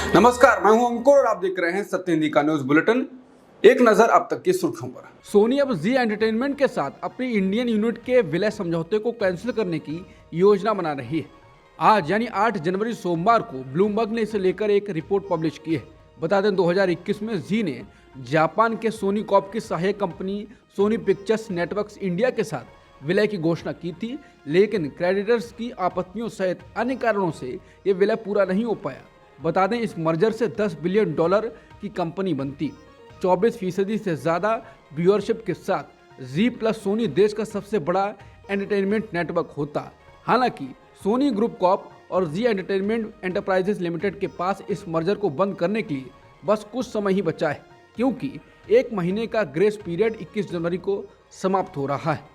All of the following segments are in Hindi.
नमस्कार, मैं हूं अंकुर और आप देख रहे हैं सत्य हिंदी का न्यूज बुलेटिन। एक नजर अब तक की सुर्खियों पर। सोनी अब जी एंटरटेनमेंट के साथ अपनी इंडियन यूनिट के विलय समझौते को कैंसिल करने की योजना बना रही है। आज यानी 8 जनवरी सोमवार को ब्लूमबर्ग ने इसे लेकर एक रिपोर्ट पब्लिश की है। बता दें 2021 में जी ने जापान के सोनी कॉर्प की सहायक company Sony pictures networks India के साथ विलय की घोषणा की थी, लेकिन क्रेडिटर्स की आपत्तियों सहित अन्य कारणों से ये विलय पूरा नहीं हो पाया। बता दें इस मर्जर से $10 बिलियन की कंपनी बनती। 24% से ज़्यादा व्यूअरशिप के साथ जी प्लस सोनी देश का सबसे बड़ा एंटरटेनमेंट नेटवर्क होता। हालांकि सोनी ग्रुप कॉर्प और जी एंटरटेनमेंट एंटरप्राइजेस लिमिटेड के पास इस मर्जर को बंद करने के लिए बस कुछ समय ही बचा है, क्योंकि 1 महीने का ग्रेस पीरियड 21 जनवरी को समाप्त हो रहा है।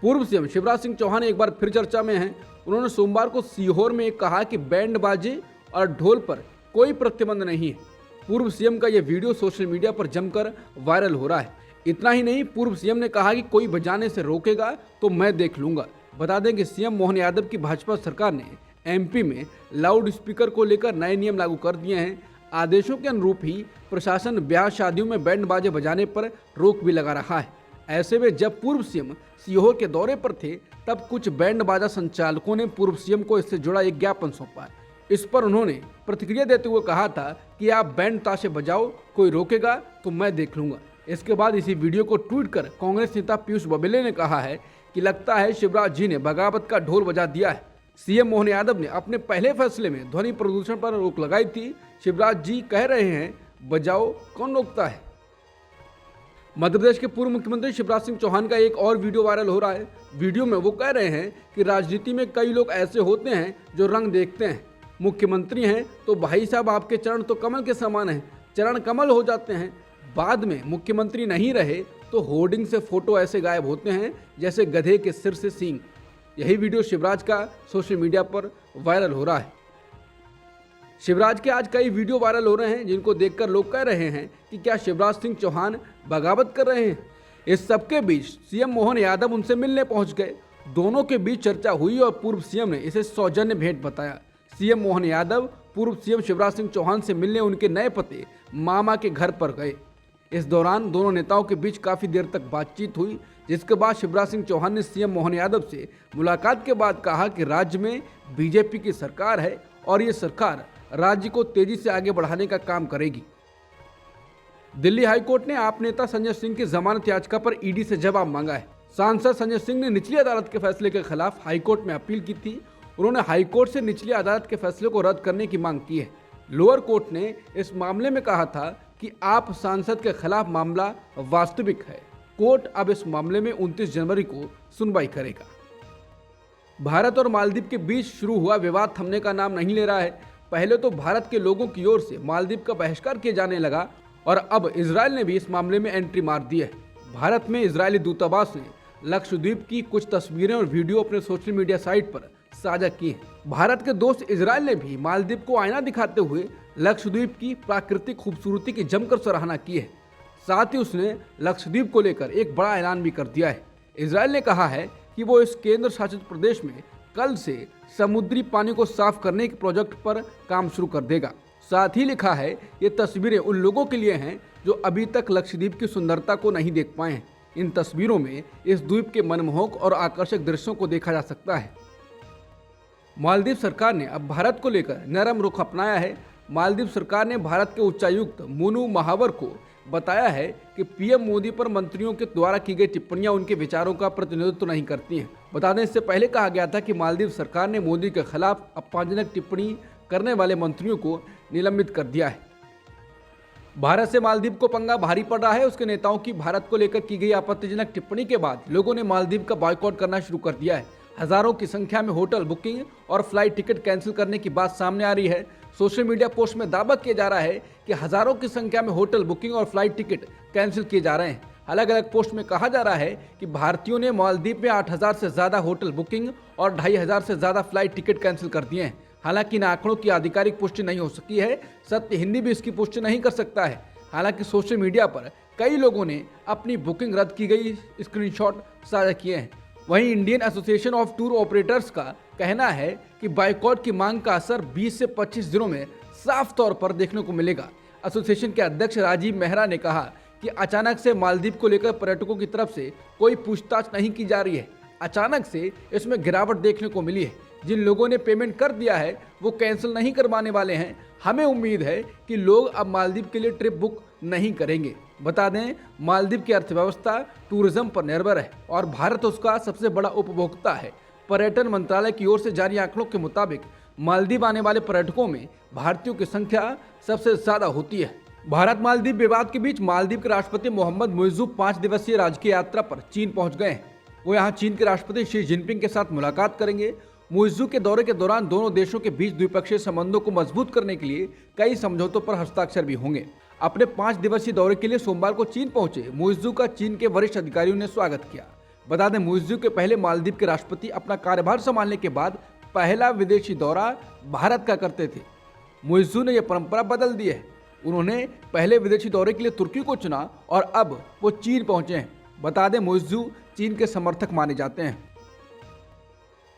पूर्व सीएम शिवराज सिंह चौहान एक बार फिर चर्चा में हैं। उन्होंने सोमवार को सीहोर में कहा कि बैंड बाजे और ढोल पर कोई प्रतिबंध नहीं है। पूर्व सीएम का यह वीडियो सोशल मीडिया पर जमकर वायरल हो रहा है। इतना ही नहीं, पूर्व सीएम ने कहा कि कोई बजाने से रोकेगा तो मैं देख लूंगा। बता दें कि सीएम मोहन यादव की भाजपा सरकार ने एमपी में लाउड स्पीकर को लेकर नए नियम लागू कर दिए हैं। आदेशों के अनुरूप ही प्रशासन ब्याह शादियों में बैंड बाजे बजाने पर रोक भी लगा रहा है। ऐसे में जब पूर्व सीएम सीहोर के दौरे पर थे, तब कुछ बैंड बाजा संचालकों ने पूर्व सीएम को इससे जुड़ा एक ज्ञापन सौंपा। इस पर उन्होंने प्रतिक्रिया देते हुए कहा था कि आप बैंड ताशे बजाओ, कोई रोकेगा तो मैं देख लूंगा। इसके बाद इसी वीडियो को ट्वीट कर कांग्रेस नेता पीयूष बबेले ने कहा है कि लगता है शिवराज जी ने बगावत का ढोल बजा दिया है। सीएम मोहन यादव ने अपने पहले फैसले में ध्वनि प्रदूषण पर रोक लगाई थी। शिवराज जी कह रहे हैं बजाओ, कौन रोकता है। मध्य प्रदेश के पूर्व मुख्यमंत्री शिवराज सिंह चौहान का एक और वीडियो वायरल हो रहा है। वीडियो में वो कह रहे हैं कि राजनीति में कई लोग ऐसे होते हैं जो रंग देखते हैं। मुख्यमंत्री हैं तो भाई साहब आपके चरण तो कमल के समान हैं, चरण कमल हो जाते हैं। बाद में मुख्यमंत्री नहीं रहे तो होर्डिंग से फोटो ऐसे गायब होते हैं जैसे गधे के सिर से सींग। यही वीडियो शिवराज का सोशल मीडिया पर वायरल हो रहा है। शिवराज के आज कई वीडियो वायरल हो रहे हैं, जिनको देखकर लोग कह रहे हैं कि क्या शिवराज सिंह चौहान बगावत कर रहे हैं। इस सबके बीच सीएम मोहन यादव उनसे मिलने पहुंच गए। दोनों के बीच चर्चा हुई और पूर्व सीएम ने इसे सौजन्य भेंट बताया। सीएम मोहन यादव पूर्व सीएम शिवराज सिंह चौहान से मिलने उनके नए पते मामा के घर पर गए। इस दौरान दोनों नेताओं के बीच काफी देर तक बातचीत हुई, जिसके बाद शिवराज सिंह चौहान ने सीएम मोहन यादव से मुलाकात के बाद कहा कि राज्य में बीजेपी की सरकार है और ये सरकार राज्य को तेजी से आगे बढ़ाने का काम करेगी। दिल्ली हाईकोर्ट ने आप नेता संजय सिंह की जमानत याचिका पर ईडी से जवाब मांगा है। सांसद संजय सिंह ने निचली अदालत के फैसले के खिलाफ हाईकोर्ट में अपील की थी। उन्होंने हाईकोर्ट से निचली अदालत के फैसले को रद्द करने की मांग की है। लोअर कोर्ट ने इस मामले में कहा था कि आप सांसद के खिलाफ मामला वास्तविक है। कोर्ट अब इस मामले में 29 जनवरी को सुनवाई करेगा। भारत और मालदीव के बीच शुरू हुआ विवाद थमने का नाम नहीं ले रहा है। पहले तो भारत के लोगों की ओर से मालदीव का बहिष्कार किया जाने लगा और अब इजराइल ने भी इस मामले में एंट्री मार दी है। भारत में इजरायली दूतावास ने लक्षद्वीप की कुछ तस्वीरें और वीडियो अपने सोशल मीडिया साइट पर साझा की हैं। भारत के दोस्त इजराइल ने भी मालदीव को आईना दिखाते हुए लक्षद्वीप की प्राकृतिक खूबसूरती की जमकर सराहना की है। साथ ही उसने लक्षद्वीप को लेकर एक बड़ा ऐलान भी कर दिया है। इजराइल ने कहा है कि वो इस केंद्र शासित प्रदेश में कल से समुद्री पानी को साफ करने के प्रोजेक्ट पर काम शुरू कर देगा। साथ ही लिखा है ये तस्वीरें उन लोगों के लिए हैं जो अभी तक लक्षद्वीप की सुंदरता को नहीं देख पाए हैं। इन तस्वीरों में इस द्वीप के मनमोहक और आकर्षक दृश्यों को देखा जा सकता है। मालदीव सरकार ने अब भारत को लेकर नरम रुख अपनाया है। मालदीव सरकार ने भारत के उच्चायुक्त मोनू महावर को बताया है कि पीएम मोदी पर मंत्रियों के द्वारा की गई टिप्पणियां उनके विचारों का प्रतिनिधित्व नहीं करती हैं। बता दें इससे पहले कहा गया था कि मालदीव सरकार ने मोदी के खिलाफ अपमानजनक टिप्पणी करने वाले मंत्रियों को निलंबित कर दिया है। भारत से मालदीव को पंगा भारी पड़ रहा है। उसके नेताओं की भारत को लेकर की गई आपत्तिजनक टिप्पणी के बाद लोगों ने मालदीव का बॉयकॉट करना शुरू कर दिया है। हजारों की संख्या में होटल बुकिंग और फ्लाइट टिकट कैंसिल करने की बात सामने आ रही है। सोशल मीडिया पोस्ट में दावा किया जा रहा है कि हजारों की संख्या में होटल बुकिंग और फ्लाइट टिकट कैंसिल किए जा रहे हैं। अलग अलग पोस्ट में कहा जा रहा है कि भारतीयों ने मालदीव में 8000 से ज्यादा होटल बुकिंग और 2500 से ज्यादा फ्लाइट टिकट कैंसिल कर दिए हैं। हालांकि इन आंकड़ों की आधिकारिक पुष्टि नहीं हो सकी है। सत्य हिंदी भी इसकी पुष्टि नहीं कर सकता है। हालांकि सोशल मीडिया पर कई लोगों ने अपनी बुकिंग रद्द की गई स्क्रीनशॉट साझा किए हैं। वहीं Indian association of tour operators का कहना है कि बाइकॉट की मांग का असर 20 से 25 दिनों में साफ तौर पर देखने को मिलेगा। एसोसिएशन के अध्यक्ष राजीव मेहरा ने कहा कि अचानक से मालदीव को लेकर पर्यटकों की तरफ से कोई पूछताछ नहीं की जा रही है। अचानक से इसमें गिरावट देखने को मिली है। जिन लोगों ने पेमेंट कर दिया है वो कैंसिल नहीं करवाने वाले हैं। हमें उम्मीद है कि लोग अब मालदीव के लिए ट्रिप बुक नहीं करेंगे। बता दें, मालदीव की अर्थव्यवस्था टूरिज्म पर निर्भर है और भारत उसका सबसे बड़ा उपभोक्ता है। पर्यटन मंत्रालय की ओर से जारी आंकड़ों के मुताबिक मालदीव आने वाले पर्यटकों में भारतीयों की संख्या सबसे ज्यादा होती है। भारत मालदीव विवाद के बीच मालदीव के राष्ट्रपति मोहम्मद मुइज्जू 5 दिवसीय राजकीय यात्रा पर चीन पहुंच गए हैं। वो यहां चीन के राष्ट्रपति शी जिनपिंग के साथ मुलाकात करेंगे। मुइज्जू के दौरे के दौरान दोनों देशों के बीच द्विपक्षीय संबंधों को मजबूत करने के लिए कई समझौतों पर हस्ताक्षर भी होंगे। अपने 5 दिवसीय दौरे के लिए सोमवार को चीन पहुंचे मुइज्जू का चीन के वरिष्ठ अधिकारियों ने स्वागत किया। बता दें, मुइज्जू के पहले मालदीव के राष्ट्रपति अपना कार्यभार संभालने के बाद पहला विदेशी दौरा भारत का करते थे। मुइज्जू ने यह परंपरा बदल दी है। उन्होंने पहले विदेशी दौरे के लिए तुर्की को चुना और अब वो चीन पहुंचे हैं। बता दें, मुइज्जू चीन के समर्थक माने जाते हैं।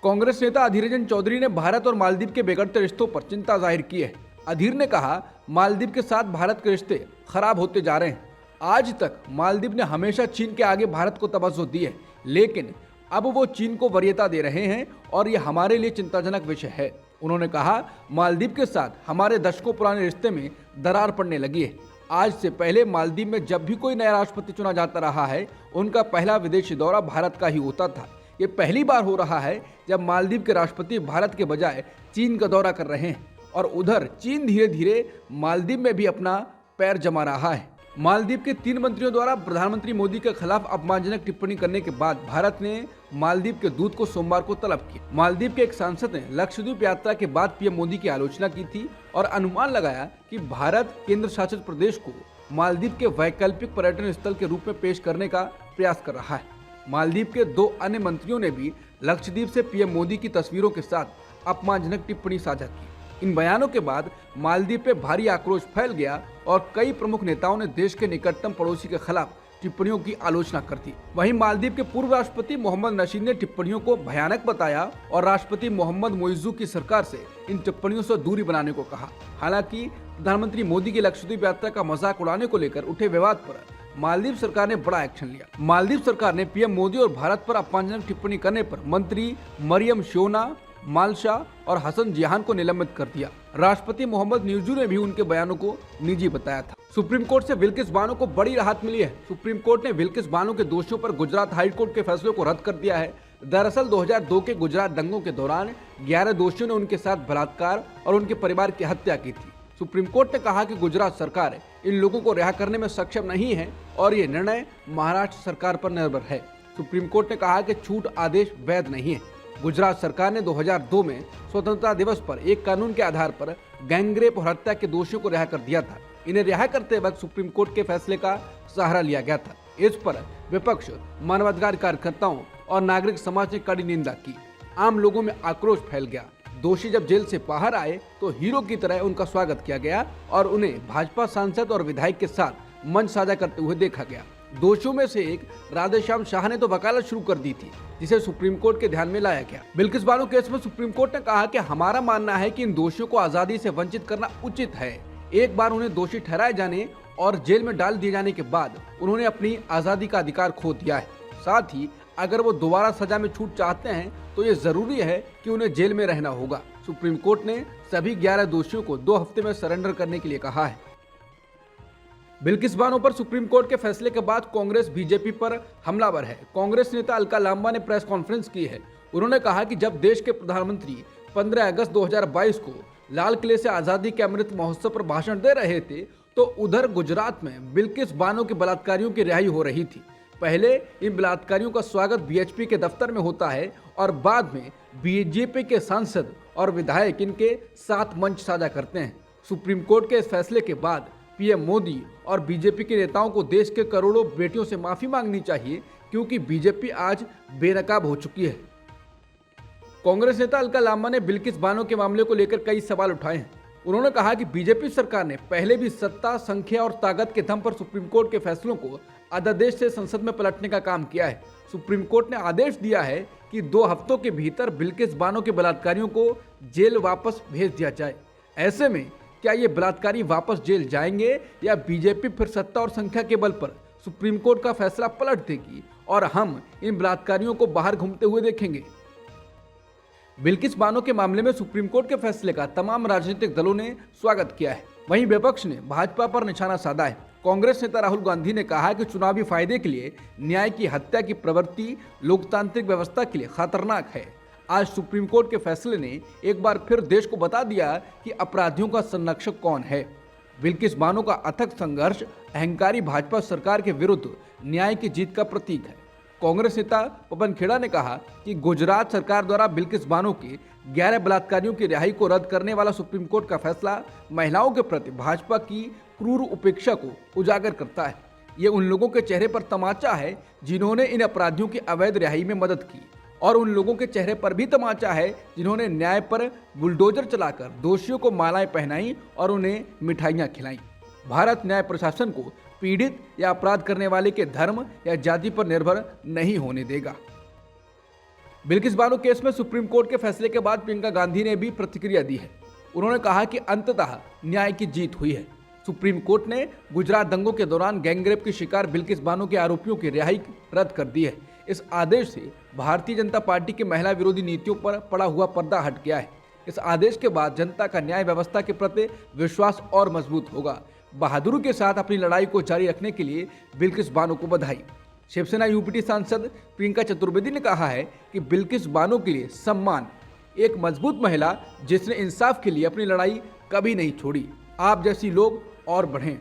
कांग्रेस नेता अधीर रंजन चौधरी ने भारत और मालदीव के बिगड़ते रिश्तों पर चिंता जाहिर की है। अधीर ने कहा, मालदीव के साथ भारत के रिश्ते खराब होते जा रहे हैं। आज तक मालदीव ने हमेशा चीन के आगे भारत को तवज्जो दी है, लेकिन अब वो चीन को वरीयता दे रहे हैं और ये हमारे लिए चिंताजनक विषय है। उन्होंने कहा, मालदीव के साथ हमारे दशकों पुराने रिश्ते में दरार पड़ने लगी है। आज से पहले मालदीव में जब भी कोई नया राष्ट्रपति चुना जाता रहा है, उनका पहला विदेशी दौरा भारत का ही होता था। ये पहली बार हो रहा है जब मालदीव के राष्ट्रपति भारत के बजाय चीन का दौरा कर रहे हैं और उधर चीन धीरे धीरे मालदीव में भी अपना पैर जमा रहा है। मालदीव के 3 मंत्रियों द्वारा प्रधानमंत्री मोदी के खिलाफ अपमानजनक टिप्पणी करने के बाद भारत ने मालदीव के दूत को सोमवार को तलब किया। मालदीव के एक सांसद ने लक्षद्वीप यात्रा के बाद पीएम मोदी की आलोचना की थी और अनुमान लगाया कि भारत केंद्र शासित प्रदेश को मालदीव के वैकल्पिक पर्यटन स्थल के रूप में पेश करने का प्रयास कर रहा है। मालदीव के 2 अन्य मंत्रियों ने भी लक्षद्वीप से पीएम मोदी की तस्वीरों के साथ अपमानजनक टिप्पणी साझा की। इन बयानों के बाद मालदीव पे भारी आक्रोश फैल गया और कई प्रमुख नेताओं ने देश के निकटतम पड़ोसी के खिलाफ टिप्पणियों की आलोचना कर दी। वहीं मालदीव के पूर्व राष्ट्रपति मोहम्मद नशीद ने टिप्पणियों को भयानक बताया और राष्ट्रपति मोहम्मद मुइज्जू की सरकार से इन टिप्पणियों से दूरी बनाने को कहा। हालांकि प्रधानमंत्री मोदी की लक्षद्वीप यात्रा का मजाक उड़ाने को लेकर उठे विवाद पर मालदीव सरकार ने बड़ा एक्शन लिया। मालदीव सरकार ने पीएम मोदी और भारत पर अपमानजनक टिप्पणी करने पर मंत्री मरियम शोना, मालशा और हसन जिहान को निलंबित कर दिया। राष्ट्रपति मोहम्मद मुइज्जू ने भी उनके बयानों को निजी बताया था। सुप्रीम कोर्ट से बिल्किस बानो को बड़ी राहत मिली है। सुप्रीम कोर्ट ने बिल्किस बानो के दोषियों पर गुजरात हाई कोर्ट के फैसले को रद्द कर दिया है। दरअसल 2002 के गुजरात दंगों के दौरान 11 दोषियों ने उनके साथ बलात्कार और उनके परिवार की हत्या की थी। सुप्रीम कोर्ट ने कहा कि गुजरात सरकार इन लोगों को रिहा करने में सक्षम नहीं है और ये निर्णय महाराष्ट्र सरकार पर निर्भर है। सुप्रीम कोर्ट ने कहा कि छूट आदेश वैध नहीं है। गुजरात सरकार ने 2002 में स्वतंत्रता दिवस पर एक कानून के आधार पर गैंगरेप और हत्या के दोषियों को रिहा कर दिया था। इन्हें रिहा करते वक्त सुप्रीम कोर्ट के फैसले का सहारा लिया गया था। इस पर विपक्ष, मानवाधिकार कार्यकर्ताओं और नागरिक समाज ने कड़ी निंदा की। आम लोगों में आक्रोश फैल गया। दोषी जब जेल से बाहर आए तो हीरो की तरह उनका स्वागत किया गया और उन्हें भाजपा सांसद और विधायक के साथ मंच साझा करते हुए देखा गया। दोषियों में से एक राधेश्याम शाह ने तो वकालत शुरू कर दी थी, जिसे सुप्रीम कोर्ट के ध्यान में लाया गया। बिल्किस बानो केस में सुप्रीम कोर्ट ने कहा कि हमारा मानना है कि इन दोषियों को आजादी से वंचित करना उचित है। एक बार उन्हें दोषी ठहराए जाने और जेल में डाल दिए जाने के बाद उन्होंने अपनी आजादी का अधिकार खो दिया है। साथ ही अगर वो दोबारा सजा में छूट चाहते हैं तो ये जरूरी है कि उन्हें जेल में रहना होगा। सुप्रीम कोर्ट ने सभी 11 दोषियों को 2 हफ्ते में सरेंडर करने के लिए कहा है। बिल्किस बानो पर सुप्रीम कोर्ट के फैसले के बाद कांग्रेस बीजेपी पर हमलावर है। कांग्रेस नेता अलका लांबा ने प्रेस कॉन्फ्रेंस की है। उन्होंने कहा कि जब देश के प्रधानमंत्री 15 अगस्त 2022 को लाल किले से आजादी के अमृत महोत्सव पर भाषण दे रहे थे तो उधर गुजरात में बिल्किस बानो के बलात्कारियों की रिहाई हो रही थी। पहले इन बलात्कारियों का स्वागत बीएचपी के दफ्तर में होता है और बाद में बीजेपी के सांसद और विधायक इनके साथ मंच साझा करते हैं। सुप्रीम कोर्ट के इस फैसले के बाद पीएम मोदी और बीजेपी के नेताओं को देश के करोड़ों बेटियों से माफी मांगनी चाहिए, क्योंकि बीजेपी आज बेनकाब हो चुकी है। कांग्रेस नेता अलका लांबा ने बिल्किस बानो के मामले को लेकर कई सवाल उठाए हैं। उन्होंने कहा कि बीजेपी सरकार ने पहले भी सत्ता, संख्या और ताकत के दम पर सुप्रीम कोर्ट के फैसलों को अध्यादेश से संसद में पलटने का काम किया है। सुप्रीम कोर्ट ने आदेश दिया है कि 2 हफ्तों के भीतर बिल्किस बानो के बलात्कारियों को जेल वापस भेज दिया जाए। ऐसे में क्या ये बलात्कारी वापस जेल जाएंगे या बीजेपी फिर सत्ता और संख्या के बल पर सुप्रीम कोर्ट का फैसला पलट देगी और हम इन बलात्कारियों को बाहर घूमते हुए देखेंगे? बिल्किस बानो के मामले में सुप्रीम कोर्ट के फैसले का तमाम राजनीतिक दलों ने स्वागत किया है। वहीं विपक्ष ने भाजपा पर निशाना साधा है। कांग्रेस नेता राहुल गांधी ने कहा कि चुनावी फायदे के लिए न्याय की हत्या की प्रवृत्ति लोकतांत्रिक व्यवस्था के लिए खतरनाक है। आज सुप्रीम कोर्ट के फैसले ने एक बार फिर देश को बता दिया कि अपराधियों का संरक्षक कौन है। बिल्किस बानो का अथक संघर्ष अहंकारी भाजपा सरकार के विरुद्ध न्याय की जीत का प्रतीक है। कांग्रेस नेता पवन खेड़ा ने कहा कि गुजरात सरकार द्वारा बिल्किस बानो के 11 बलात्कारियों की रिहाई को रद्द करने वाला सुप्रीम कोर्ट का फैसला महिलाओं के प्रति भाजपा की क्रूर उपेक्षा को उजागर करता है। ये उन लोगों के चेहरे पर तमाचा है जिन्होंने इन अपराधियों की अवैध रिहाई में मदद की, और उन लोगों के चेहरे पर भी तमाचा है जिन्होंने न्याय पर बुलडोजर चलाकर दोषियों को मालाएं पहनाई और उन्हें मिठाइयां खिलाई। भारत न्याय प्रशासन को पीड़ित या अपराध करने वाले के धर्म या जाति पर निर्भर नहीं होने देगा। बिल्किस बानो केस में सुप्रीम कोर्ट के फैसले के बाद प्रियंका गांधी ने भी प्रतिक्रिया दी है। उन्होंने कहा कि अंततः न्याय की जीत हुई है। सुप्रीम कोर्ट ने गुजरात दंगों के दौरान गैंगरेप की शिकार बिल्किस बानो के आरोपियों की रिहाई रद्द कर दी है। इस आदेश से भारतीय जनता पार्टी की महिला विरोधी नीतियों पर पड़ा हुआ पर्दा हट गया है। इस आदेश के बाद जनता का न्याय व्यवस्था के प्रति विश्वास और मजबूत होगा। बहादुरी के साथ अपनी लड़ाई को जारी रखने के लिए बिल्किस बानो को बधाई। शिवसेना यूपीटी सांसद प्रियंका चतुर्वेदी ने कहा है कि बिल्किस बानो के लिए सम्मान एक मजबूत महिला जिसने इंसाफ के लिए अपनी लड़ाई कभी नहीं छोड़ी। आप जैसी लोग और बढ़ें।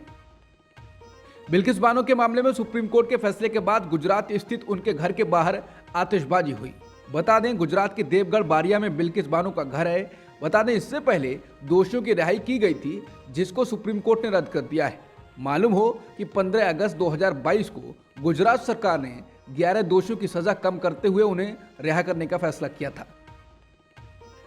बिल्किस बानो के मामले में सुप्रीम कोर्ट के फैसले के बाद गुजरात स्थित उनके घर के बाहर आतिशबाजी हुई। बता दें, गुजरात के देवगढ़ बारिया में बिल्किस बानो का घर है। बता दें, इससे पहले दोषियों की रिहाई की गई थी, जिसको सुप्रीम कोर्ट ने रद्द कर दिया है। मालूम हो कि 15 अगस्त 2022 को गुजरात सरकार ने 11 दोषियों की सजा कम करते हुए उन्हें रिहा करने का फैसला किया था।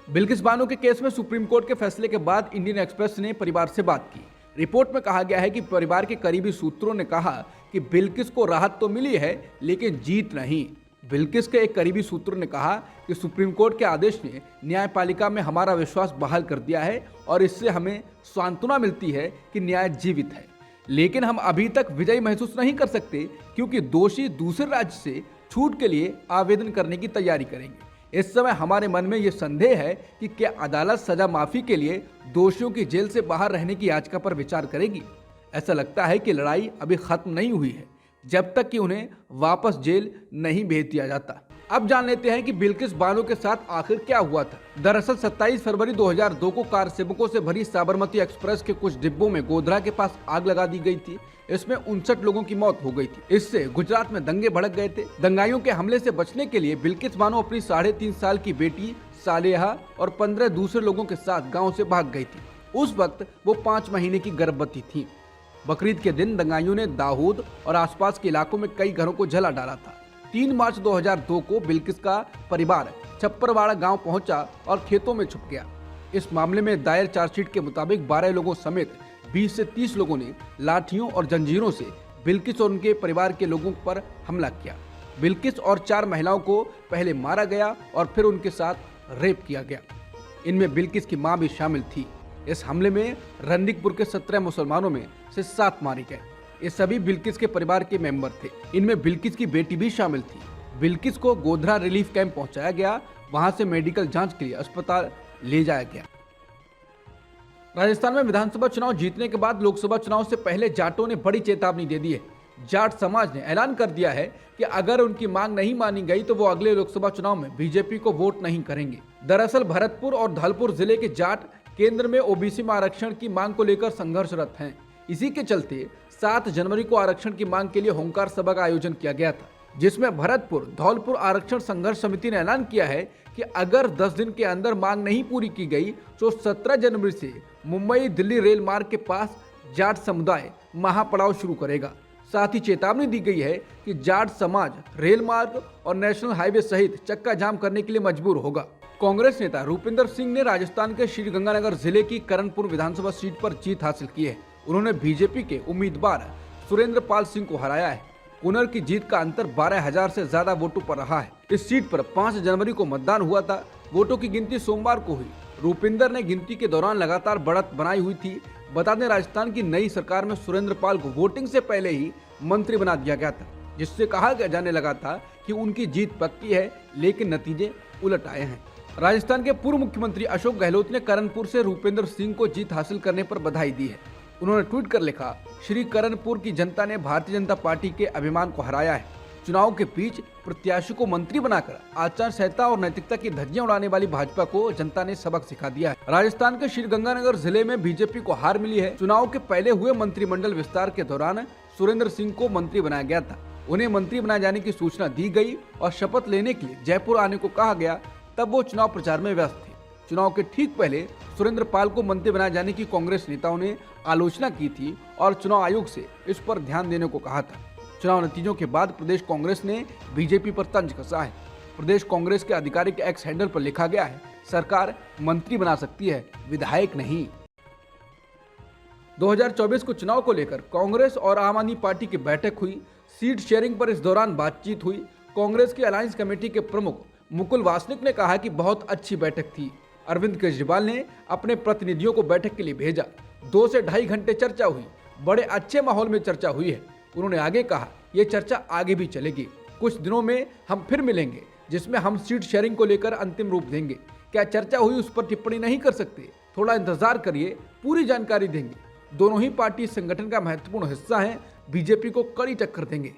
बिल्किस बानो के केस में सुप्रीम कोर्ट के फैसले के बाद इंडियन एक्सप्रेस ने परिवार से बात की। रिपोर्ट में कहा गया है कि परिवार के करीबी सूत्रों ने कहा कि बिल्किस को राहत तो मिली है, लेकिन जीत नहीं। बिल्किस के एक करीबी सूत्र ने कहा कि सुप्रीम कोर्ट के आदेश ने न्यायपालिका में हमारा विश्वास बहाल कर दिया है और इससे हमें सांत्वना मिलती है कि न्याय जीवित है। लेकिन हम अभी तक विजयी महसूस नहीं कर सकते, क्योंकि दोषी दूसरे राज्य से छूट के लिए आवेदन करने की तैयारी करेंगे। इस समय हमारे मन में ये संदेह है कि क्या अदालत सजा माफी के लिए दोषियों की जेल से बाहर रहने की याचिका पर विचार करेगी। ऐसा लगता है कि लड़ाई अभी खत्म नहीं हुई है जब तक कि उन्हें वापस जेल नहीं भेज दिया जाता। अब जान लेते हैं कि बिल्किस बानो के साथ आखिर क्या हुआ था। दरअसल 27 फरवरी 2002 को कार सेवकों से भरी साबरमती एक्सप्रेस के कुछ डिब्बों में गोधरा के पास आग लगा दी गई थी। इसमें 59 लोगों की मौत हो गई थी। इससे गुजरात में दंगे भड़क गए थे। दंगाइयों के हमले से बचने के लिए बिल्किस बानो अपनी 3.5 साल की बेटी सालेहा और 15 दूसरे लोगों के साथ गाँव से भाग गई थी। उस वक्त वो 5 महीने की गर्भवती थी। बकरीद के दिन दंगाइयों ने दाऊद और आसपास के इलाकों में कई घरों को जला डाला था। 3 मार्च 2002 को बिल्किस का परिवार छप्परवाड़ा गांव पहुंचा और खेतों में छुप गया। इस मामले में दायर चार्जशीट के मुताबिक 12 लोगों समेत 20 से 30 लोगों ने लाठियों और जंजीरों से बिल्किस और उनके परिवार के लोगों पर हमला किया। बिल्किस और 4 महिलाओं को पहले मारा गया और फिर उनके साथ रेप किया गया। इनमें बिल्किस की मां भी शामिल थी। इस हमले में रंदिकपुर के 17 मुसलमानों में से 7 मारे गए। ये सभी बिल्किस के परिवार के मेंबर थे। इनमें बिल्किस की बेटी भी शामिल थी। बिल्किस को गोधरा रिलीफ कैंप पहुंचाया गया। वहां से मेडिकल जांच के लिए अस्पताल ले जाया गया। राजस्थान में विधानसभा चुनाव जीतने के बाद लोकसभा चुनाव से पहले जाटों ने बड़ी चेतावनी दे दी है। जाट समाज ने ऐलान कर दिया है कि अगर उनकी मांग नहीं मानी गई तो वो अगले लोकसभा चुनाव में बीजेपी को वोट नहीं करेंगे। दरअसल भरतपुर और धौलपुर जिले के जाट केंद्र में ओबीसी में आरक्षण की मांग को लेकर संघर्षरत हैं। इसी के चलते 7 जनवरी को आरक्षण की मांग के लिए होंकार सभा का आयोजन किया गया था, जिसमें भरतपुर धौलपुर आरक्षण संघर्ष समिति ने ऐलान किया है कि अगर 10 दिन के अंदर मांग नहीं पूरी की गई तो 17 जनवरी से मुंबई दिल्ली रेल मार्ग के पास जाट समुदाय महापड़ाव शुरू करेगा। साथ ही चेतावनी दी गई है कि जाट समाज रेल मार्ग और नेशनल हाईवे सहित चक्का जाम करने के लिए मजबूर होगा। कांग्रेस नेता रूपिंदर सिंह ने राजस्थान के श्रीगंगानगर जिले की करणपुर विधानसभा सीट पर जीत हासिल की है। उन्होंने बीजेपी के उम्मीदवार सुरेंद्र पाल सिंह को हराया है। पुनर की जीत का अंतर 12,000 से ज्यादा वोटों पर रहा है। इस सीट पर 5 जनवरी को मतदान हुआ था। वोटों की गिनती सोमवार को हुई। रूपिंदर ने गिनती के दौरान लगातार बढ़त बनाई हुई थी। बता दें, राजस्थान की नई सरकार में सुरेंद्र पाल को वोटिंग से पहले ही मंत्री बना दिया गया था, जिससे कहा जाने लगा था कि उनकी जीत पक्की है, लेकिन नतीजे उलट आए हैं। राजस्थान के पूर्व मुख्यमंत्री अशोक गहलोत ने करणपुर से रूपिंदर सिंह को जीत हासिल करने पर बधाई दी है। उन्होंने ट्वीट कर लिखा, श्री करणपुर की जनता ने भारतीय जनता पार्टी के अभिमान को हराया है। चुनाव के बीच प्रत्याशी को मंत्री बनाकर आचार संहिता और नैतिकता की धज्जियां उड़ाने वाली भाजपा को जनता ने सबक सिखा दिया है। राजस्थान के श्रीगंगानगर जिले में बीजेपी को हार मिली है। चुनाव के पहले हुए मंत्रिमंडल विस्तार के दौरान सुरेंद्र सिंह को मंत्री बनाया गया था। उन्हें मंत्री बनाए जाने की सूचना दी गई और शपथ लेने के लिए जयपुर आने को कहा गया। तब वो चुनाव प्रचार में व्यस्त थे। चुनाव के ठीक पहले सुरेंद्र पाल को मंत्री बनाए जाने की कांग्रेस नेताओं ने आलोचना की थी और चुनाव आयोग से इस पर ध्यान देने को कहा था। चुनाव नतीजों के बाद प्रदेश कांग्रेस ने बीजेपी पर तंज कसा है। प्रदेश कांग्रेस के आधिकारिक एक्स हैंडल पर लिखा गया है, सरकार मंत्री बना सकती है, विधायक नहीं। 2024 को चुनाव को लेकर कांग्रेस और आम आदमी पार्टी की बैठक हुई। सीट शेयरिंग पर इस दौरान बातचीत हुई। कांग्रेस की अलायंस कमेटी के प्रमुख मुकुल वासनिक ने कहा कि बहुत अच्छी बैठक थी। अरविंद केजरीवाल ने अपने प्रतिनिधियों को बैठक के लिए भेजा। 2 से 2.5 घंटे चर्चा हुई। बड़े अच्छे माहौल में चर्चा हुई है। उन्होंने आगे कहा, ये चर्चा आगे भी चलेगी। कुछ दिनों में हम फिर मिलेंगे, जिसमें हम सीट शेयरिंग को लेकर अंतिम रूप देंगे। क्या चर्चा हुई उस पर टिप्पणी नहीं कर सकते, थोड़ा इंतजार करिए, पूरी जानकारी देंगे। दोनों ही पार्टी इस संगठन का महत्वपूर्ण हिस्सा है, बीजेपी को कड़ी टक्कर देंगे।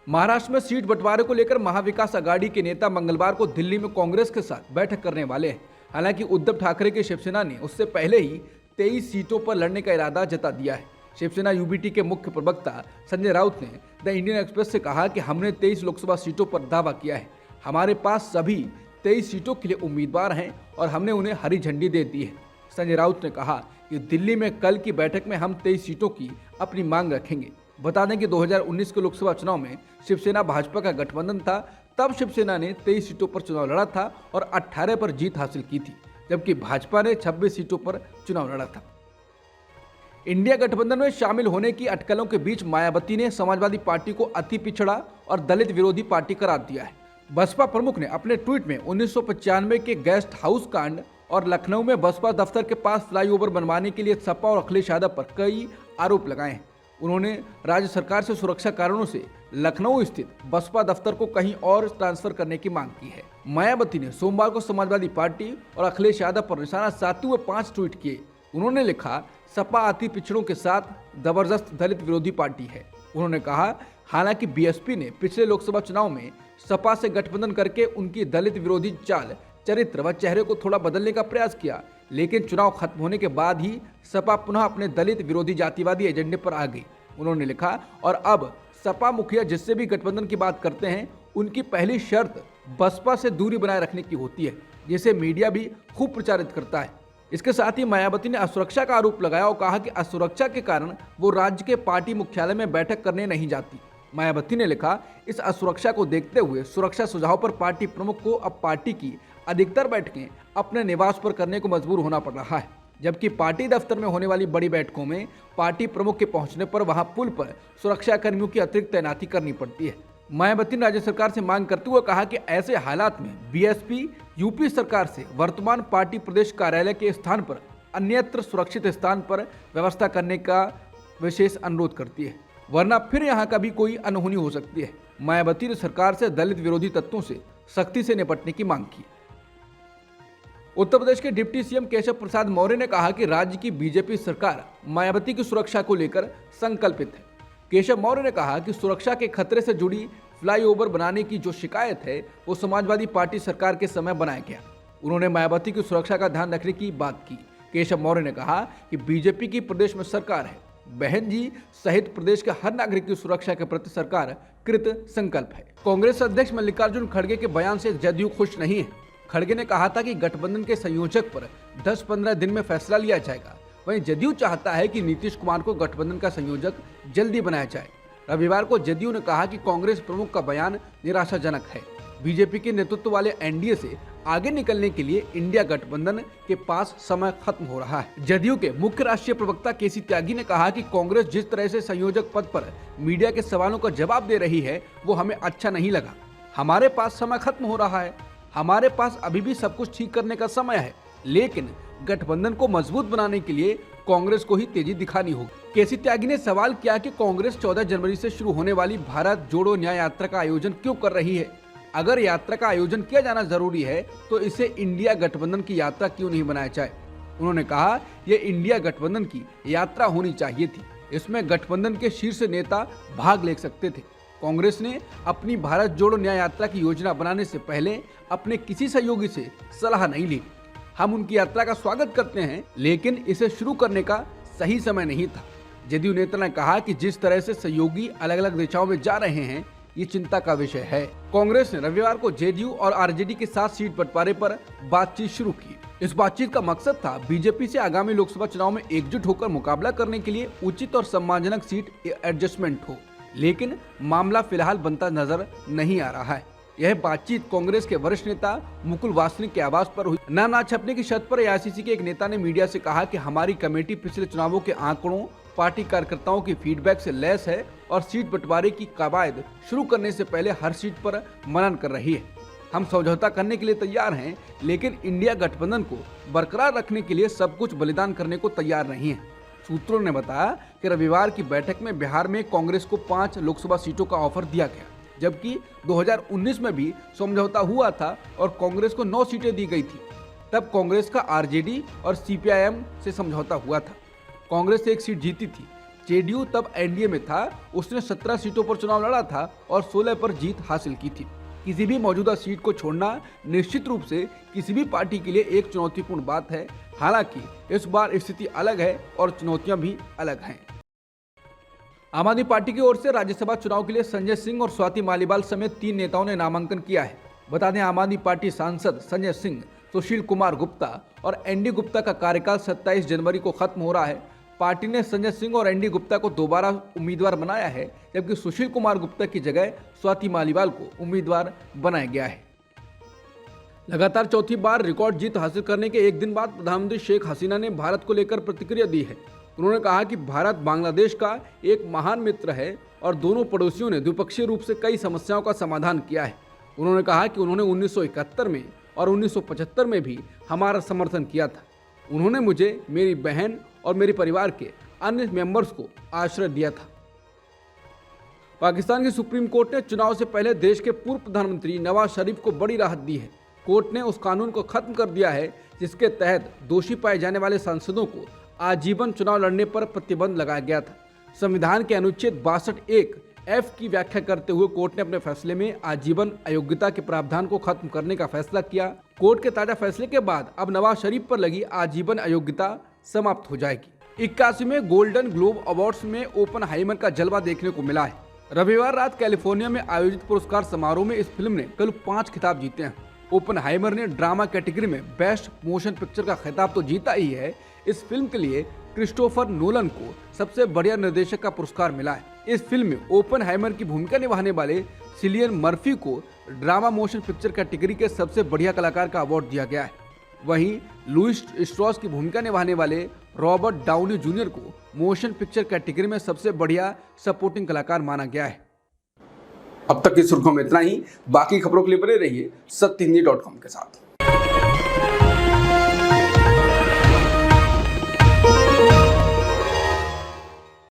महाराष्ट्र में सीट बंटवारे को लेकर महाविकास आघाड़ी के नेता मंगलवार को दिल्ली में कांग्रेस के साथ बैठक करने वाले हैं। हालांकि उद्धव ठाकरे की शिवसेना ने उससे पहले ही 23 सीटों पर लड़ने का इरादा जता दिया है। शिवसेना यूबीटी के मुख्य प्रवक्ता संजय राउत ने द इंडियन एक्सप्रेस से कहा कि हमने 23 लोकसभा सीटों पर दावा किया है। हमारे पास सभी 23 सीटों के लिए उम्मीदवार हैं और हमने उन्हें हरी झंडी दे दी है। संजय राउत ने कहा कि दिल्ली में कल की बैठक में हम 23 सीटों की अपनी मांग रखेंगे। बता दें कि 2019 के लोकसभा चुनाव में शिवसेना भाजपा का गठबंधन था। तब शिवसेना ने 23 सीटों पर चुनाव लड़ा था और 18 पर जीत हासिल की थी, जबकि भाजपा ने 26 सीटों पर चुनाव लड़ा था। इंडिया गठबंधन में शामिल होने की अटकलों के बीच मायावती ने समाजवादी पार्टी को अति पिछड़ा और दलित विरोधी पार्टी करार दिया है। बसपा प्रमुख ने अपने ट्वीट में 1995 के गेस्ट हाउस कांड और लखनऊ में बसपा दफ्तर के पास फ्लाईओवर बनवाने के लिए सपा और अखिलेश यादव पर कई आरोप लगाए हैं। उन्होंने राज्य सरकार से सुरक्षा कारणों से लखनऊ स्थित बसपा दफ्तर को कहीं और ट्रांसफर करने की मांग की है। मायावती ने सोमवार को समाजवादी पार्टी और अखिलेश यादव पर निशाना साधते हुए 5 ट्वीट किए। उन्होंने लिखा, सपा अति पिछड़ों के साथ जबरदस्त दलित विरोधी पार्टी है। उन्होंने कहा, हालांकि बीएसपी ने पिछले लोकसभा चुनाव में सपा से गठबंधन करके उनकी दलित विरोधी चाल, चरित्र व चेहरे को थोड़ा बदलने का प्रयास किया, लेकिन चुनाव खत्म होने के बाद ही सपा पुनः अपने दलित विरोधी जातिवादी एजेंडे पर आ गई। उन्होंने लिखा, और अब सपा मुखिया जिससे भी गठबंधन की बात करते हैं, उनकी पहली शर्त बसपा से दूरी बनाए रखने की होती है, जिसे मीडिया भी खूब प्रचारित करता है। इसके साथ ही मायावती ने असुरक्षा का आरोप लगाया और कहा कि असुरक्षा के कारण वो राज्य के पार्टी मुख्यालय में बैठक करने नहीं जाती। मायावती ने लिखा, इस असुरक्षा को देखते हुए सुरक्षा सुझाव पर पार्टी प्रमुख को अब पार्टी की अधिकतर बैठकें अपने निवास पर करने को मजबूर होना पड़ रहा है, जबकि पार्टी दफ्तर में होने वाली बड़ी बैठकों में पार्टी प्रमुख के पहुंचने पर वहां पुल पर सुरक्षा कर्मियों की अतिरिक्त तैनाती करनी पड़ती है। मायावती ने राज्य सरकार से मांग करते हुए कहा कि ऐसे हालात में बीएसपी यूपी सरकार से वर्तमान पार्टी प्रदेश कार्यालय के स्थान पर अन्यत्र सुरक्षित स्थान पर व्यवस्था करने का विशेष अनुरोध करती है, वरना फिर यहाँ का भी कोई अनहोनी हो सकती है। मायावती ने सरकार से दलित विरोधी तत्वों से सख्ती से निपटने की मांग की। उत्तर प्रदेश के डिप्टी सीएम केशव प्रसाद मौर्य ने कहा कि राज्य की बीजेपी सरकार मायावती की सुरक्षा को लेकर संकल्पित है। केशव मौर्य ने कहा कि सुरक्षा के खतरे से जुड़ी फ्लाईओवर बनाने की जो शिकायत है, वो समाजवादी पार्टी सरकार के समय बनाया गया। उन्होंने मायावती की सुरक्षा का ध्यान रखने की बात की। केशव मौर्य ने कहा कि बीजेपी की प्रदेश में सरकार है, बहन जी सहित प्रदेश के हर नागरिक की सुरक्षा के प्रति सरकार कृत संकल्प है। कांग्रेस अध्यक्ष मल्लिकार्जुन खड़गे के बयान से जदयू खुश नहीं है। खड़गे ने कहा था कि गठबंधन के संयोजक पर 10-15 दिन में फैसला लिया जाएगा। वहीं जदयू चाहता है कि नीतीश कुमार को गठबंधन का संयोजक जल्दी बनाया जाए। रविवार को जदयू ने कहा कि कांग्रेस प्रमुख का बयान निराशाजनक है। बीजेपी के नेतृत्व वाले एनडीए से आगे निकलने के लिए इंडिया गठबंधन के पास समय खत्म हो रहा है। जदयू के मुख्य राष्ट्रीय प्रवक्ता केसी त्यागी ने कहा कि कांग्रेस जिस तरह से संयोजक पद पर मीडिया के सवालों का जवाब दे रही है, वो हमें अच्छा नहीं लगा। हमारे पास समय खत्म हो रहा है। हमारे पास अभी भी सब कुछ ठीक करने का समय है, लेकिन गठबंधन को मजबूत बनाने के लिए कांग्रेस को ही तेजी दिखानी होगी। केसी त्यागी ने सवाल किया कि कांग्रेस 14 जनवरी से शुरू होने वाली भारत जोड़ो न्याय यात्रा का आयोजन क्यों कर रही है। अगर यात्रा का आयोजन किया जाना जरूरी है तो इसे इंडिया गठबंधन की यात्रा क्यों नहीं बनाया जाए। उन्होंने कहा यह इंडिया गठबंधन की यात्रा होनी चाहिए थी, इसमें गठबंधन के शीर्ष नेता भाग ले सकते थे। कांग्रेस ने अपनी भारत जोड़ो न्याय यात्रा की योजना बनाने से पहले अपने किसी सहयोगी से सलाह नहीं ली। हम उनकी यात्रा का स्वागत करते हैं, लेकिन इसे शुरू करने का सही समय नहीं था। जदयू नेता ने कहा कि जिस तरह से सहयोगी अलग अलग दिशाओं में जा रहे हैं, ये चिंता का विषय है। कांग्रेस ने रविवार को जेडीयू और आरजेडी के साथ सीट बंटवारे पर बातचीत शुरू की। इस बातचीत का मकसद था बीजेपी से आगामी लोकसभा चुनाव में एकजुट होकर मुकाबला करने के लिए उचित और सम्मानजनक सीट एडजस्टमेंट हो, लेकिन मामला फिलहाल बनता नजर नहीं आ रहा है। यह बातचीत कांग्रेस के वरिष्ठ नेता मुकुल वासनिक के आवास पर हुई। नाम ना छपने की शर्त पर एआईसीसी के एक नेता ने मीडिया से कहा कि हमारी कमेटी पिछले चुनावों के आंकड़ों, पार्टी कार्यकर्ताओं की फीडबैक से लैस है और सीट बंटवारे की कवायद शुरू करने से पहले हर सीट पर मनन कर रही है। हम समझौता करने के लिए तैयार हैं, लेकिन इंडिया गठबंधन को बरकरार रखने के लिए सब कुछ बलिदान करने को तैयार नहीं है। सूत्रों ने बताया कि रविवार की बैठक में बिहार में कांग्रेस को 5 लोकसभा सीटों का ऑफर दिया गया, जबकि 2019 में भी समझौता हुआ था और कांग्रेस को 9 सीटें दी गई थी। तब कांग्रेस का आरजेडी और सीपीआईएम से समझौता हुआ था। कांग्रेस से 1 सीट जीती थी। जेडीयू तब एनडीए में था, उसने 17 सीटों पर चुनाव लड़ा था और 16 पर जीत हासिल की थी। किसी भी मौजूदा सीट को छोड़ना निश्चित रूप से किसी भी पार्टी के लिए एक चुनौतीपूर्ण बात है। हालांकि इस बार स्थिति अलग है और चुनौतियां भी अलग हैं। आम आदमी पार्टी की ओर से राज्यसभा चुनाव के लिए संजय सिंह और स्वाति मालीवाल समेत 3 नेताओं ने नामांकन किया है। बता दें, आम आदमी पार्टी सांसद संजय सिंह, सुशील कुमार गुप्ता और एनडी गुप्ता का कार्यकाल 27 जनवरी को खत्म हो रहा है। पार्टी ने संजय सिंह और एनडी गुप्ता को दोबारा उम्मीदवार बनाया है, जबकि सुशील कुमार गुप्ता की जगह स्वाति मालीवाल को उम्मीदवार बनाया गया है। लगातार चौथी बार रिकॉर्ड जीत हासिल करने के एक दिन बाद प्रधानमंत्री शेख हसीना ने भारत को लेकर प्रतिक्रिया दी है। उन्होंने कहा कि भारत बांग्लादेश का एक महान मित्र है और दोनों पड़ोसियों ने द्विपक्षीय रूप से कई समस्याओं का समाधान किया है। उन्होंने कहा कि उन्होंने 1971 में और 1975 में भी हमारा समर्थन किया था। उन्होंने मुझे, मेरी बहन और मेरे परिवार के अन्य मेंबर्स को आश्रय दिया था। पाकिस्तान की सुप्रीम कोर्ट ने चुनाव से पहले देश के पूर्व प्रधानमंत्री नवाज शरीफ को बड़ी राहत दी है। कोर्ट ने उस कानून को खत्म कर दिया है जिसके तहत दोषी पाए जाने वाले सांसदों को आजीवन चुनाव लड़ने पर प्रतिबंध लगाया गया था। संविधान के अनुच्छेद 62(1)(f) की व्याख्या करते हुए कोर्ट ने अपने फैसले में आजीवन अयोग्यता के प्रावधान को खत्म करने का फैसला किया। कोर्ट के ताजा फैसले के बाद अब नवाज शरीफ पर लगी आजीवन अयोग्यता समाप्त हो जाएगी। 81वें गोल्डन ग्लोब अवार्ड्स में ओपनहाइमर का जलवा देखने को मिला है। रविवार रात कैलिफोर्निया में आयोजित पुरस्कार समारोह में इस फिल्म ने कल 5 खिताब जीते हैं। ओपनहाइमर ने ड्रामा कैटेगरी में बेस्ट मोशन पिक्चर का खिताब तो जीता ही है, इस फिल्म के लिए क्रिस्टोफर नोलन को सबसे बढ़िया निर्देशक का पुरस्कार मिला है। इस फिल्म में ओपनहाइमर की भूमिका निभाने वाले सिलियन मर्फी को ड्रामा मोशन पिक्चर कैटेगरी के सबसे बढ़िया कलाकार का अवार्ड दिया गया है। वहीं लुइस स्ट्रॉस की भूमिका निभाने वाले रॉबर्ट डाउनी जूनियर को मोशन पिक्चर कैटेगरी में सबसे बढ़िया सपोर्टिंग कलाकार माना गया है। अब तक की सुर्खियों में इतना ही। बाकी खबरों के लिए बने रहिए सत्यहिंदी.com के साथ।